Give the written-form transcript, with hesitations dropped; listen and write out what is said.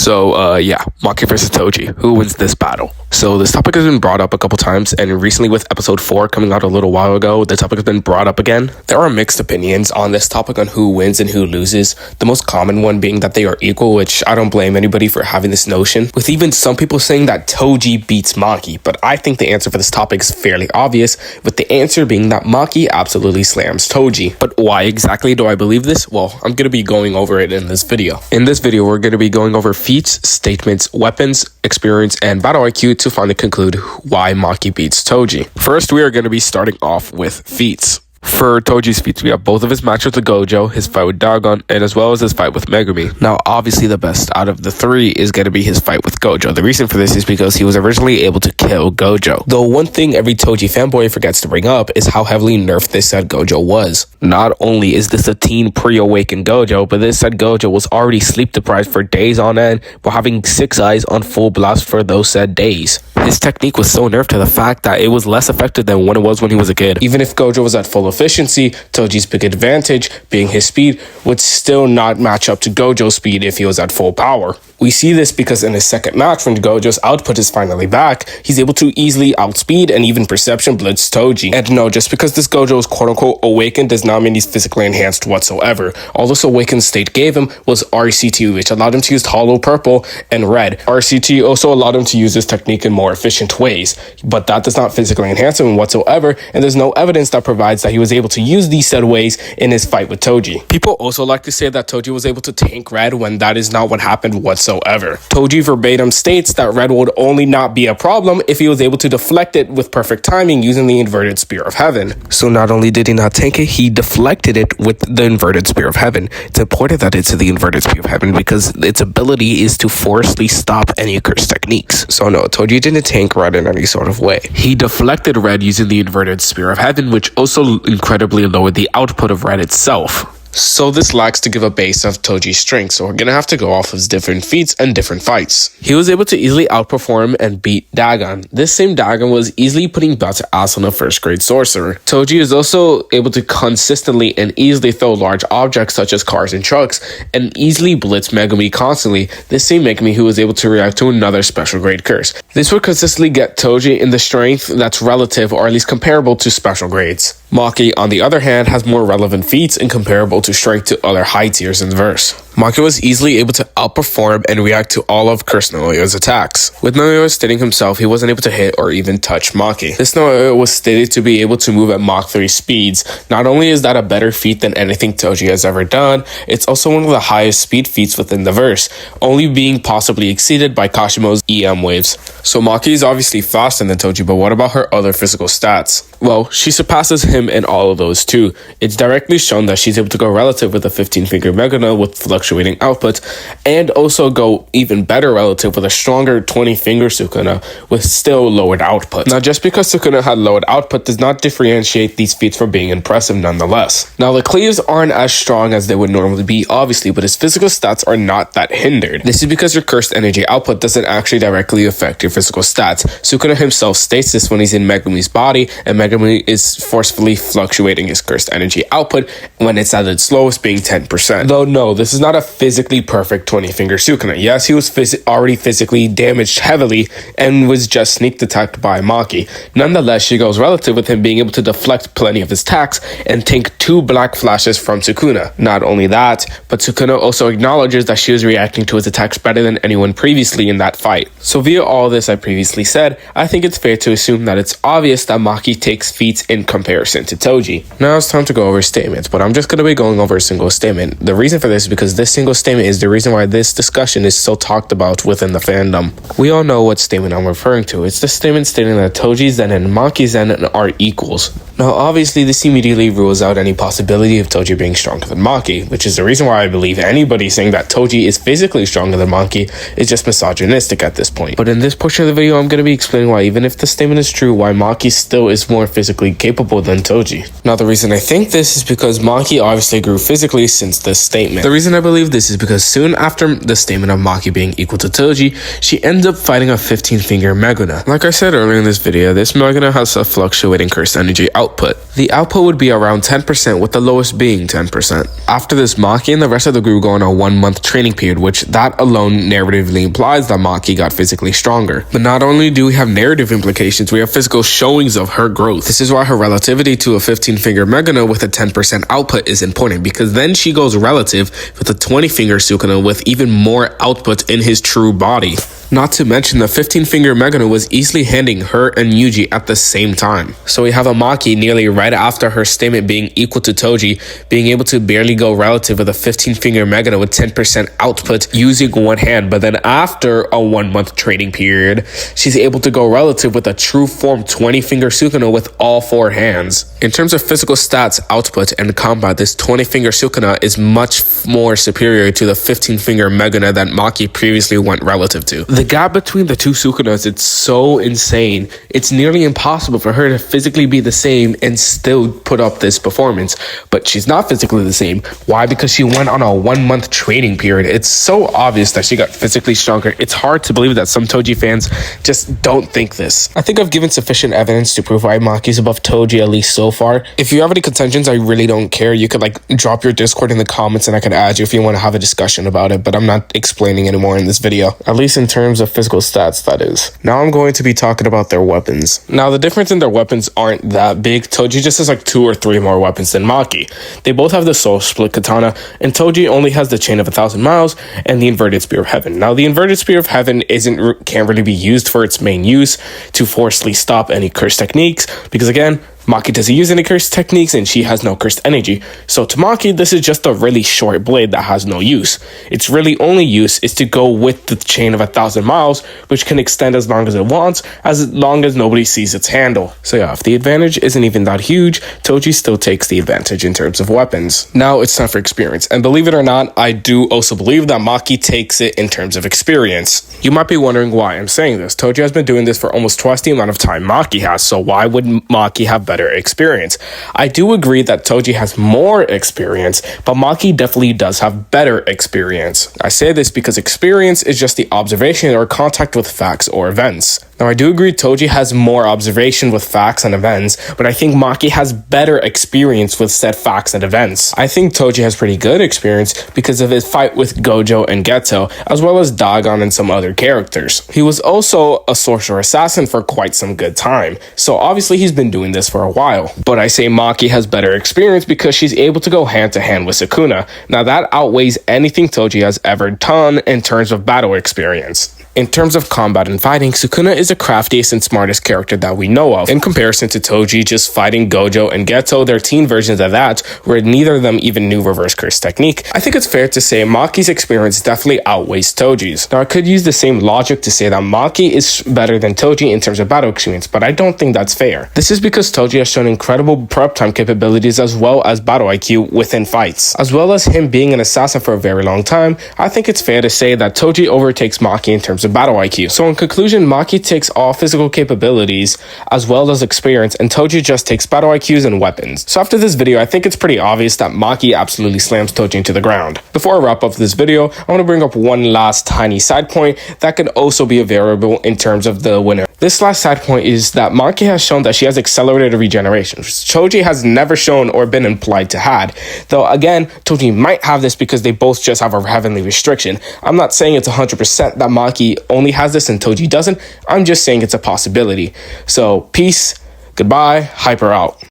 Yeah, Maki versus Toji. Who wins this battle? So this topic has been brought up a couple times, and recently with episode 4 coming out a little while ago, the topic has been brought up again. There are mixed opinions on this topic on who wins and who loses. The most common one being that they are equal, which I don't blame anybody for having this notion, with even some people saying that Toji beats Maki. But I think the answer for this topic is fairly obvious, with the answer being that Maki absolutely slams Toji. But why exactly do I believe this? Well, I'm going to be going over it in this video. In this video, we're going to be going over feats, statements, weapons, experience, and battle IQ to finally conclude why Maki beats Toji. First, we are going to be starting off with feats. For Toji's feats, we have both of his matches with Gojo, his fight with Dagon, and as well as his fight with Megumi. Now, obviously the best out of the three is going to be his fight with Gojo. The reason for this is because he was originally able to kill Gojo. Though one thing every Toji fanboy forgets to bring up is how heavily nerfed this said Gojo was. Not only is this a teen pre-awakened Gojo, but this said Gojo was already sleep deprived for days on end while having 6 eyes on full blast for those said days. His technique was so nerfed to the fact that it was less effective than when it was when he was a kid. Even if Gojo was at full efficiency, Toji's big advantage, being his speed, would still not match up to Gojo's speed if he was at full power. We see this because in his second match, when Gojo's output is finally back, he's able to easily outspeed and even perception blitz Toji. And no, just because this Gojo is quote-unquote awakened does not mean he's physically enhanced whatsoever. All this awakened state gave him was RCT, which allowed him to use Hollow Purple and Red. RCT also allowed him to use this technique in more efficient ways, but that does not physically enhance him whatsoever, and there's no evidence that provides that he was able to use these said ways in his fight with Toji. People also like to say that Toji was able to tank Red when that is not what happened whatsoever. Toji verbatim states that Red would only not be a problem if he was able to deflect it with perfect timing using the inverted Spear of Heaven. So not only did he not tank it, he deflected it with the inverted Spear of Heaven. It's important that it's the inverted Spear of Heaven because its ability is to forcibly stop any cursed techniques. So no, Toji didn't tank Red in any sort of way. He deflected Red using the inverted Spear of Heaven, which also incredibly lowered the output of Red itself. So this lacks to give a base of Toji's strength, so we're gonna have to go off his different feats and different fights. He was able to easily outperform and beat Dagon. This same Dagon was easily putting belt ass on a first grade sorcerer. Toji is also able to consistently and easily throw large objects such as cars and trucks, and easily blitz Megumi constantly, this same Megumi who was able to react to another special grade curse. This would consistently get Toji in the strength that's relative or at least comparable to special grades. Maki, on the other hand, has more relevant feats and comparable to strength to other high tiers in the verse. Maki was easily able to outperform and react to all of Curse Noyo's attacks. With Noyo stating himself he wasn't able to hit or even touch Maki. This Noyo was stated to be able to move at Mach 3 speeds. Not only is that a better feat than anything Toji has ever done, it's also one of the highest speed feats within the verse, only being possibly exceeded by Kashimo's EM waves. So Maki is obviously faster than Toji, but what about her other physical stats? Well, she surpasses him in all of those too. It's directly shown that she's able to go relative with a 15-finger Megana with fluctuating output, and also go even better relative with a stronger 20-finger Sukuna with still lowered output. Now, just because Sukuna had lowered output does not differentiate these feats from being impressive nonetheless. Now, the cleaves aren't as strong as they would normally be, obviously, but his physical stats are not that hindered. This is because your cursed energy output doesn't actually directly affect your physical stats. Sukuna himself states this when he's in Megumi's body, and Megumi is forcefully fluctuating his cursed energy output when it's at its lowest, being 10%. Though no, this is not a physically perfect 20-finger Sukuna. Yes, he was already physically damaged heavily and was just sneak attacked by Maki. Nonetheless, she goes relative with him being able to deflect plenty of his attacks and tank 2 black flashes from Sukuna. Not only that, but Sukuna also acknowledges that she was reacting to his attacks better than anyone previously in that fight. So via all this I previously said, I think it's fair to assume that it's obvious that Maki takes feats in comparison to Toji. Now it's time to go over statements, but I'm just going to be going over a single statement. The reason for this is because this single statement is the reason why this discussion is so talked about within the fandom. We all know what statement I'm referring to. It's the statement stating that Toji Zen and Maki Zen are equals. Now obviously this immediately rules out any possibility of Toji being stronger than Maki, which is the reason why I believe anybody saying that Toji is physically stronger than Maki is just misogynistic at this point. But in this portion of the video I'm going to be explaining why, even if the statement is true, why Maki still is more physically capable than Toji. Now the reason I think this is because Maki obviously grew physically since this statement. The reason I believe this is because soon after the statement of Maki being equal to Toji, she ends up fighting a 15-finger Meguna. Like I said earlier in this video, this Meguna has a fluctuating cursed energy output output. The output would be around 10%, with the lowest being 10%. After this, Maki and the rest of the group go on a 1-month training period, which that alone narratively implies that Maki got physically stronger. But not only do we have narrative implications, we have physical showings of her growth. This is why her relativity to a 15-finger Megano with a 10% output is important, because then she goes relative with a 20-finger Sukuna with even more output in his true body. Not to mention, the 15-finger Megano was easily handing her and Yuji at the same time. So we have a Maki nearly right after her statement being equal to Toji, being able to barely go relative with a 15-finger Megano with 10% output using one hand. But then after a 1-month training period, she's able to go relative with a true form 20-finger Sukuna with all 4 hands. In terms of physical stats, output, and combat, this 20-finger Sukuna is much more superior to the 15-finger Megano that Maki previously went relative to. The gap between the two Sukunas, it's so insane. It's nearly impossible for her to physically be the same and still put up this performance. But she's not physically the same. Why? Because she went on a 1-month training period. It's so obvious that she got physically stronger. It's hard to believe that some Toji fans just don't think this. I think I've given sufficient evidence to prove why Maki's above Toji, at least so far. If you have any contentions, I really don't care. You could drop your Discord in the comments and I could add you if you want to have a discussion about it, but I'm not explaining anymore in this video. At least in terms of physical stats, that is. Now I'm going to be talking about their weapons. Now the difference in their weapons aren't that big. Toji just has 2 or 3 more weapons than Maki. They both have the Soul Split Katana, and Toji only has the Chain of 1,000 Miles and the Inverted Spear of Heaven. Now the Inverted Spear of Heaven can't really be used for its main use to forcefully stop any curse techniques, because again, Maki doesn't use any cursed techniques and she has no cursed energy. So to Maki, this is just a really short blade that has no use. Its really only use is to go with the Chain of 1,000 Miles, which can extend as long as long as nobody sees its handle. So yeah, if the advantage isn't even that huge, Toji still takes the advantage in terms of weapons. Now it's time for experience. And believe it or not, I do also believe that Maki takes it in terms of experience. You might be wondering why I'm saying this. Toji has been doing this for almost twice the amount of time Maki has, so why would Maki have better experience? I do agree that Toji has more experience, but Maki definitely does have better experience. I say this because experience is just the observation or contact with facts or events. Now, I do agree Toji has more observation with facts and events, but I think Maki has better experience with said facts and events. I think Toji has pretty good experience because of his fight with Gojo and Geto, as well as Dagon and some other characters. He was also a sorcerer assassin for quite some good time, so obviously he's been doing this for a while. But I say Maki has better experience because she's able to go hand to hand with Sukuna. Now that outweighs anything Toji has ever done in terms of battle experience. In terms of combat and fighting, Sukuna is the craftiest and smartest character that we know of. In comparison to Toji just fighting Gojo and Geto, their teen versions of that, where neither of them even knew reverse curse technique, I think it's fair to say Maki's experience definitely outweighs Toji's. Now I could use the same logic to say that Maki is better than Toji in terms of battle experience, but I don't think that's fair. This is because Toji has shown incredible prep time capabilities as well as battle IQ within fights. As well as him being an assassin for a very long time, I think it's fair to say that Toji overtakes Maki in terms of battle IQ. So in conclusion, Maki takes all physical capabilities as well as experience, and Toji just takes battle IQs and weapons. So after this video, I think it's pretty obvious that Maki absolutely slams Toji into the ground. Before I wrap up this video, I want to bring up one last tiny side point that could also be a variable in terms of the winner. This last side point is that Maki has shown that she has accelerated regeneration, which Toji has never shown or been implied to had. Though again, Toji might have this because they both just have a heavenly restriction. I'm not saying it's 100% that Maki only has this and Toji doesn't. I'm just saying it's a possibility. So peace, goodbye, hyper out.